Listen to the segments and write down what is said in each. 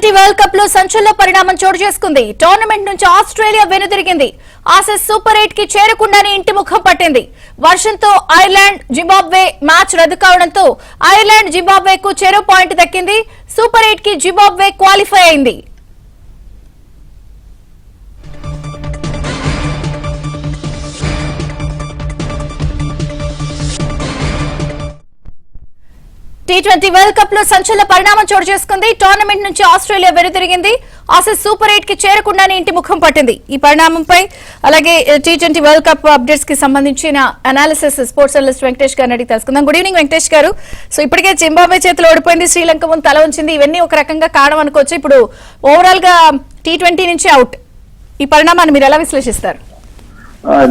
T20 world cup లో సంచలన పరిణామం చోటు చేసుకుంది. టోర్నమెంట్ నుంచి ఆస్ట్రేలియా వెనుదిరిగింది. ఆసెస్ సూపర్ 8 కి చేరకుండానే ఇంటి ముఖం పట్టింది. వర్షంతో ఐర్లాండ్ జింబాబ్వే మ్యాచ్ రద్దు కావడంతో ఐర్లాండ్ జింబాబ్వేకు చెరో పాయింట్ దక్కింది. సూపర్ 8 కి జింబాబ్వే క్వాలిఫై అయింది. T20 వరల్డ్ కప్ లో సంచలన పరిణామం చోటు చేసుకుంది. టోర్నమెంట్ నుంచి ఆస్ట్రేలియా వెనుదిరిగింది. ఆసెస్ సూపర్ 8 కి చేరకుండానే ఇంటి ముఖం పట్టింది. ఈ పరిణామంపై అలాగే T20 వరల్డ్ కప్ అప్డేట్స్ కి సంబంధించిన అనాలిసిస్ స్పోర్ట్స్ అనలిస్ట్ వెంకటేష్ గారిని అడిగి తెలుసుకుందాం. గుడ్ ఈవినింగ్ వెంకటేష్ గారు. సో ఇప్పటికే జింబాబ్వే చేతిలో ఓడిపోయింది, శ్రీలంక ముందు తల ఉంచింది. ఇవన్నీ ఒక రకంగా కారణం అనుకోవచ్చు. ఇప్పుడు ఓవరాల్ గా T20 నుంచి అవుట్, ఈ పరిణామాన్ని మీరు ఎలా విశ్లేషిస్తారు?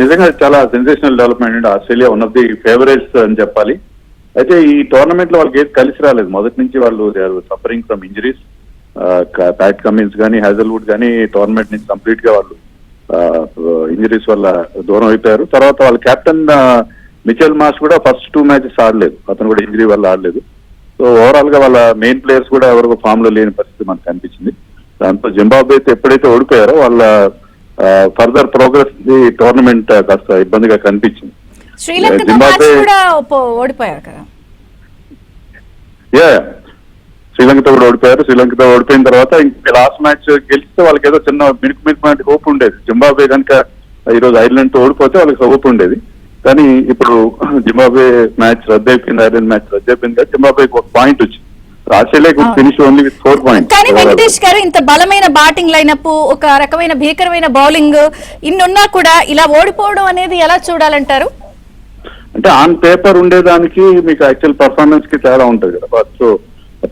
నిజంగా చాలా sensational development. Australia one of the favourites అని చెప్పాలి. అయితే ఈ టోర్నమెంట్ లో వాళ్ళకి ఏది కలిసి రాలేదు. మొదటి నుంచి వాళ్ళు suffering from injuries. Pat Cummins కానీ హ్యాజల్వుడ్ కానీ టోర్నమెంట్ నుంచి కంప్లీట్ గా వాళ్ళు ఇంజరీస్ వల్ల దూరం అయిపోయారు. తర్వాత వాళ్ళ కెప్టెన్ మిచెల్ మార్ష్ కూడా ఫస్ట్ 2 మ్యాచెస్ ఆడలేదు, అతను కూడా ఇంజరీ వల్ల ఆడలేదు. సో ఓవరాల్ గా వాళ్ళ మెయిన్ ప్లేయర్స్ కూడా ఎవరికి ఫామ్ లో లేని పరిస్థితి మనకు కనిపించింది. దాంతో జింబాబ్వే అయితే ఎప్పుడైతే ఓడిపోయారో వాళ్ళ ఫర్దర్ ప్రోగ్రెస్ టోర్నమెంట్ కాస్త ఇబ్బందిగా కనిపించింది. శ్రీలంకతో ఓడిపోయారు కదా. శ్రీలంకతో కూడా ఓడిపోయారు. శ్రీలంకతో ఓడిపోయిన తర్వాత ఇంకా లాస్ట్ మ్యాచ్ గెలిస్తే వాళ్ళకి ఏదో చిన్న మినుకు హోప్ ఉండేది. జింబాబ్వే కనుక ఈరోజు ఐర్లాండ్ తో ఓడిపోతే వాళ్ళకి హోప్ ఉండేది. కానీ ఇప్పుడు జింబాబ్వే మ్యాచ్ రద్దు అయిపోయింది, ఐర్లాండ్ మ్యాచ్ రద్దు అయిపోయింది కదా, జింబాబ్వేకి ఒక పాయింట్ వచ్చింది. Australia finish only with 4 points. కానీ వెంకటేష్ గారు, ఇంత బలమైన బ్యాటింగ్ లైనప్, ఒక రకమైన భీకరమైన బౌలింగ్ ఇన్నున్నా కూడా ఇలా ఓడిపోవడం అనేది ఎలా చూడాలంటారు? అంటే ఆన్ పేపర్ ఉండేదానికి మీకు యాక్చువల్ పర్ఫార్మెన్స్ కి తేడా ఉంటుంది కదా. సో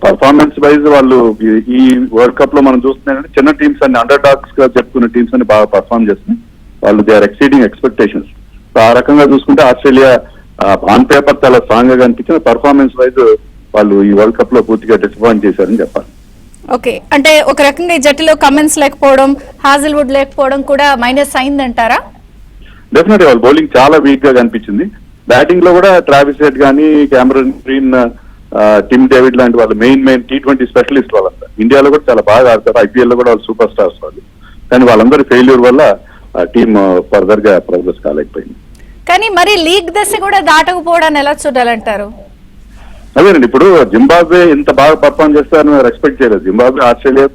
పర్ఫార్మెన్స్ వైజ్ వాళ్ళు ఈ వరల్డ్ కప్ లో మనం చూస్తున్నాం, చిన్న టీమ్స్ అన్ని అండర్ డాగ్స్ గా చెప్పుకున్న టీమ్స్ అన్ని బాగా పర్ఫార్మ్ చేస్తున్నాయి. వాళ్ళు they are exceeding expectations. So ఆ రకంగా చూసుకుంటే ఆస్ట్రేలియా ఆన్ పేపర్ చాలా స్ట్రాంగ్ గా కనిపించిన, పర్ఫార్మెన్స్ వైజ్ వాళ్ళు ఈ వరల్డ్ కప్ లో పూర్తిగా డిసప్పాయింట్ చేశారని చెప్పాలి. ఓకే, అంటే ఒక రకంగా ఈ జట్టులో కమిన్స్ లేకపోవడం, హాజల్వుడ్ లేకపోవడం కూడా మైనస్ అయిందంటారా? డెఫినెట్లీ వాళ్ళ బౌలింగ్ చాలా వీక్ గా కనిపించింది. బ్యాటింగ్ లో కూడా ట్రావిస్ హెడ్ కానీ, కెమెరన్ గ్రీన్, టిమ్ డేవిడ్ లాంటి వాళ్ళు మెయిన్ T20 స్పెషలిస్ట్ వాళ్ళంతా ఇండియాలో కూడా చాలా బాగా ఆడతారు. IPL లో కూడా వాళ్ళు సూపర్ స్టార్స్ వాళ్ళు. కానీ వాళ్ళందరూ ఫెయిల్యూర్ వల్ల టీమ్ ఫర్దర్ గా ప్రోగ్రెస్ కాలేకపోయింది. కానీ మరి లీగ్ దశ కూడా దాటకపోవడాన్ని ఎలా చూడాలంటారు? అదేనండి, ఇప్పుడు జింబాబ్వే ఇంత బాగా పర్ఫార్మ్ చేస్తారని ఎక్స్పెక్ట్ చేయలేదు. జింబాబ్వే ఆస్ట్రేలియా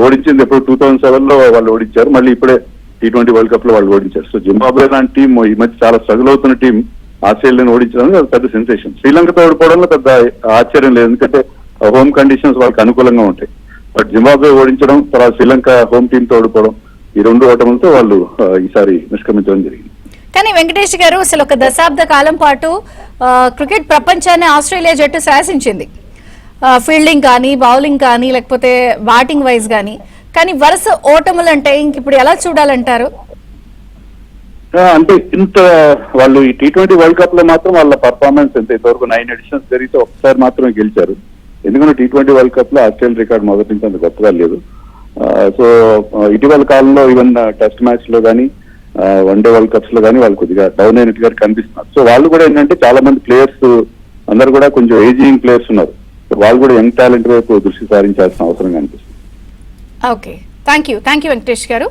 ఓడించింది ఎప్పుడు 2007 లో వాళ్ళు ఓడించారు. మళ్ళీ ఇప్పుడే T20 వరల్డ్ కప్ లో వాళ్ళు ఓడించారు. సో జింబాబ్వే లాంటి టీం ఈ మధ్య చాలా స్ట్రగుల్ అవుతున్న టీం ఆస్ట్రేలియాను ఓడించడం అది పెద్ద సెన్సేషన్. శ్రీలంకతో ఓడిపోవడంలో పెద్ద ఆశ్చర్యం లేదు, ఎందుకంటే హోమ్ కండిషన్స్ వాళ్ళకి అనుకూలంగా ఉంటాయి. బట్ జింబాబ్వే ఓడించడం, తర్వాత శ్రీలంక హోమ్ టీమ్ తో ఓడిపోవడం, ఈ 2 ఓటములతో వాళ్ళు ఈసారి నిష్క్రమించడం జరిగింది. కానీ వెంకటేష్ గారు, అసలు ఒక దశాబ్ద కాలం పాటు క్రికెట్ ప్రపంచాన్ని ఆస్ట్రేలియా జట్టు శాసించింది. ఫీల్డింగ్ కానీ, బౌలింగ్ కానీ, లేకపోతే బ్యాటింగ్ వైజ్ కానీ. కానీ వరుస ఓటములు అంటే ఇంక ఇప్పుడు ఎలా చూడాలంటారు? అంటే ఇంత వాళ్ళు ఈ T20 వరల్డ్ కప్ లో మాత్రం వాళ్ళ పర్ఫార్మెన్స్ ఎంత, ఇంతవరకు 9 ఎడిషన్స్ జరిగితే ఒకసారి మాత్రమే గెలిచారు. ఎందుకంటే T20 వరల్డ్ కప్ లో ఆస్ట్రేలియా రికార్డ్ మొదటి నుంచి అంత గొప్పగా లేదు. సో ఇటీవల కాలంలో ఈవెన్ టెస్ట్ మ్యాచ్ లో కానీ, వన్డే వరల్డ్ కప్స్ లో కానీ వాళ్ళు కొద్దిగా డౌన్ అయినట్టుగా కనిపిస్తున్నారు. సో వాళ్ళు కూడా ఏంటంటే చాలా మంది ప్లేయర్స్ అందరు కూడా కొంచెం ఏజింగ్ ప్లేయర్స్ ఉన్నారు. వాళ్ళు కూడా యంగ్ టాలెంట్ వైపు దృష్టి సారించాల్సిన అవసరం కనిపిస్తుంది. ఓకే, థ్యాంక్ యూ వెంకటేష్ గారు.